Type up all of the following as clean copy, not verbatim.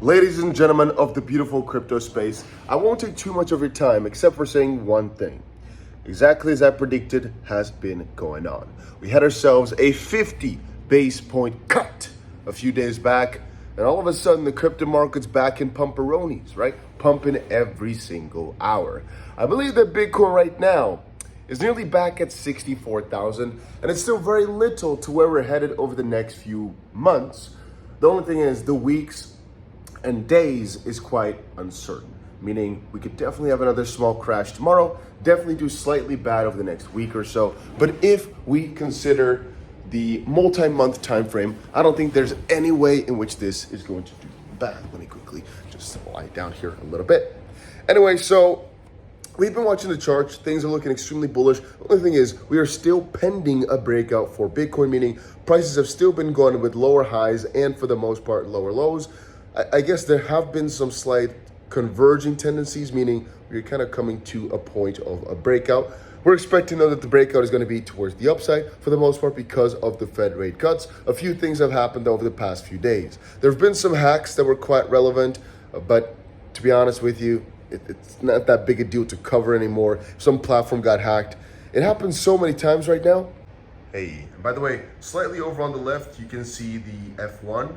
Ladies and gentlemen of the beautiful crypto space, I won't take too much of your time except for saying one thing. Exactly as I predicted has been going on. We had ourselves a 50 base point cut a few days back, and all of a sudden the crypto market's back in pumperonis, right? Pumping every single hour. I believe that Bitcoin right now is nearly back at 64,000, and it's still very little to where we're headed over the next few months. The only thing is the weeks and days is quite uncertain, meaning we could definitely have another small crash tomorrow, definitely do slightly bad over the next week or so. But if we consider the multi-month time frame, I don't think there's any way in which this is going to do bad. Let me quickly just lie down here a little bit. Anyway, so we've been watching the charts. Things are looking extremely bullish. The only thing is we are still pending a breakout for Bitcoin, meaning prices have still been going with lower highs and for the most part lower lows. I guess there have been some slight converging tendencies, meaning we're kind of coming to a point of a breakout. We're expecting though that the breakout is going to be towards the upside for the most part because of the Fed rate cuts. A few things have happened over the past few days. There have been some hacks that were quite relevant, but to be honest with you, it's not that big a deal to cover anymore. Some platform got hacked. It happens so many times right now. Hey, and by the way, slightly over on the left, you can see the F1.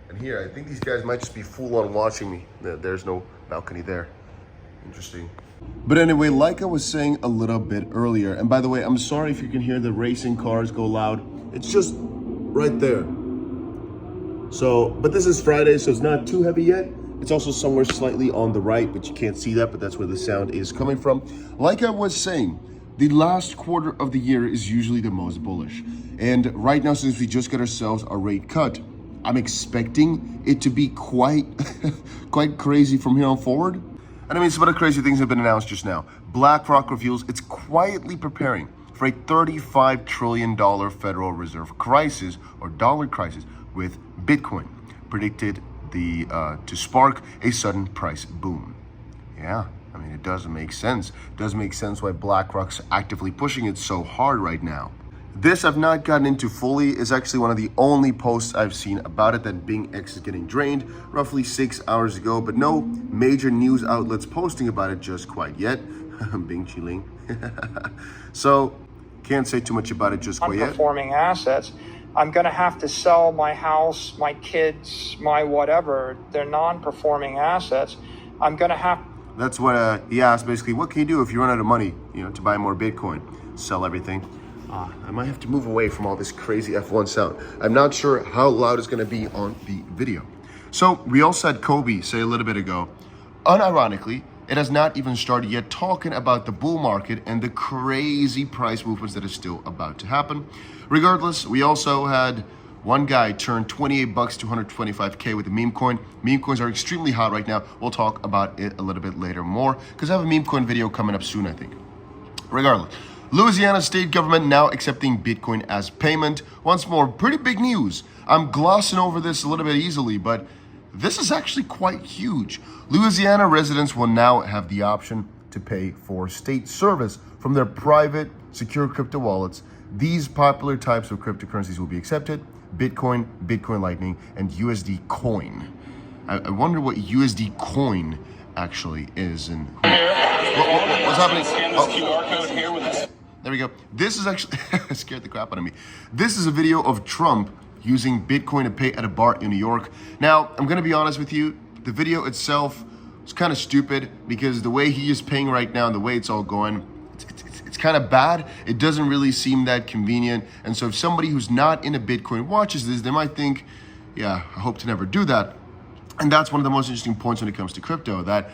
And here, I think these guys might just be full on watching me. There's no balcony there. Interesting. But anyway, like I was saying a little bit earlier, and by the way, I'm sorry if you can hear the racing cars go loud. It's just right there. So, but this is Friday, so it's not too heavy yet. It's also somewhere slightly on the right, but you can't see that, but that's where the sound is coming from. Like I was saying, the last quarter of the year is usually the most bullish. And right now, since we just got ourselves a rate cut, I'm expecting it to be quite crazy from here on forward. And I mean, some other crazy things have been announced just now. BlackRock reveals it's quietly preparing for a $35 trillion Federal Reserve crisis or dollar crisis with Bitcoin, predicted to spark a sudden price boom. Yeah, I mean, it does make sense. It does make sense why BlackRock's actively pushing it so hard right now. This I've not gotten into fully. Is actually one of the only posts I've seen about it, that BingX is getting drained roughly 6 hours ago, but no major news outlets posting about it just quite yet. 𝗵𝗫𝗀𝗃. So can't say too much about it just quite yet. Performing assets. I'm going to have to sell my house, my kids, my whatever. They're non-performing assets. I'm going to have. That's what he asked basically. What can you do if you run out of money, to buy more Bitcoin? Sell everything. I might have to move away from all this crazy F1 sound. I'm not sure how loud it's going to be on the video. So we also had Kobe say a little bit ago, unironically, it has not even started yet talking about the bull market and the crazy price movements that are still about to happen. Regardless, we also had one guy turn 28 bucks to 125K with the Memecoin. Memecoins are extremely hot right now. We'll talk about it a little bit later more because I have a Memecoin video coming up soon, I think. Regardless, Louisiana state government now accepting Bitcoin as payment. Once more, pretty big news. I'm glossing over this a little bit easily, but this is actually quite huge. Louisiana residents will now have the option to pay for state service from their private secure crypto wallets. These popular types of cryptocurrencies will be accepted: Bitcoin, Bitcoin Lightning, and USD Coin. I wonder what USD Coin actually is and what's happening. QR code here with this. There we go. This is actually scared the crap out of me. This is a video of Trump using Bitcoin to pay at a bar in New York. Now, I'm going to be honest with you. The video itself is kind of stupid because the way he is paying right now and the way it's all going, it's kind of bad. It doesn't really seem that convenient. And so if somebody who's not into Bitcoin watches this, they might think, yeah, I hope to never do that. And that's one of the most interesting points when it comes to crypto, that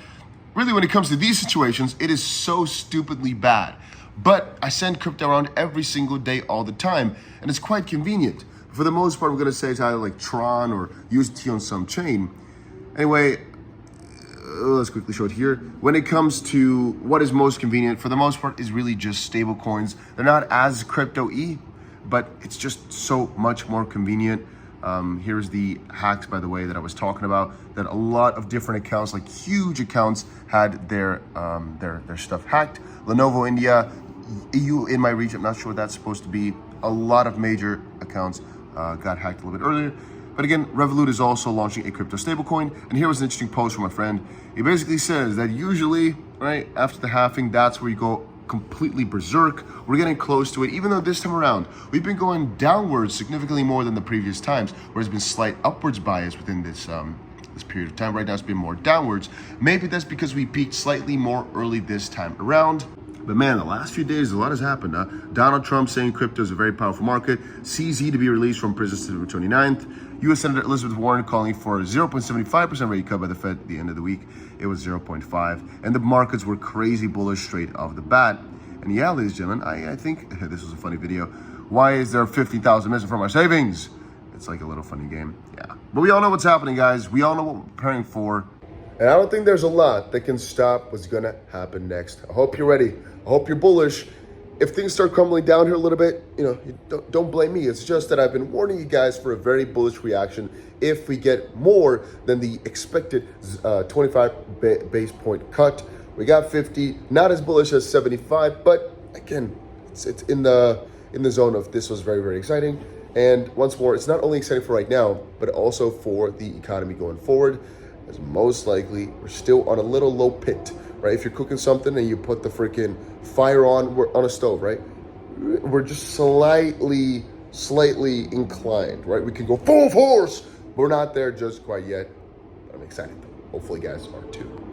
really when it comes to these situations, it is so stupidly bad. But I send crypto around every single day, all the time, and it's quite convenient. For the most part, I'm going to say it's either like Tron or USDT on some chain. Anyway, let's quickly show it here. When it comes to what is most convenient, for the most part, is really just stablecoins. They're not as crypto-y, but it's just so much more convenient. Here's the hacks, by the way, that I was talking about, that a lot of different accounts, like huge accounts, had their stuff hacked. Lenovo India, EU in my region, I'm not sure what that's supposed to be. A lot of major accounts got hacked a little bit earlier. But again, Revolut is also launching a crypto stablecoin. And here was an interesting post from my friend. He basically says that usually, right, after the halving, that's where you go completely berserk. We're getting close to it, even though this time around, we've been going downwards significantly more than the previous times, where there's been slight upwards bias within this this period of time. Right now it's been more downwards. Maybe that's because we peaked slightly more early this time around. But man, the last few days, a lot has happened. Donald Trump saying crypto is a very powerful market. CZ to be released from prison September 29th. U.S. Senator Elizabeth Warren calling for a 0.75% rate cut by the Fed at the end of the week. It was 0.5. And the markets were crazy bullish straight off the bat. And yeah, ladies and gentlemen, I think this was a funny video. Why is there 50,000 missing from my savings? It's like a little funny game. Yeah. But we all know what's happening, guys. We all know what we're preparing for. And I don't think there's a lot that can stop what's going to happen next. I hope you're ready. I hope you're bullish. If things start crumbling down here a little bit, you don't blame me. It's just that I've been warning you guys for a very bullish reaction if we get more than the expected 25 base point cut. We got 50, not as bullish as 75, but again, it's in the zone of this was very, very exciting. And once more, it's not only exciting for right now, but also for the economy going forward, as most likely we're still on a little low pit, right? If you're cooking something and you put the freaking fire on, we're on a stove, right? We're just slightly inclined, right? We can go full force, but we're not there just quite yet. I'm excited. Hopefully you guys are too.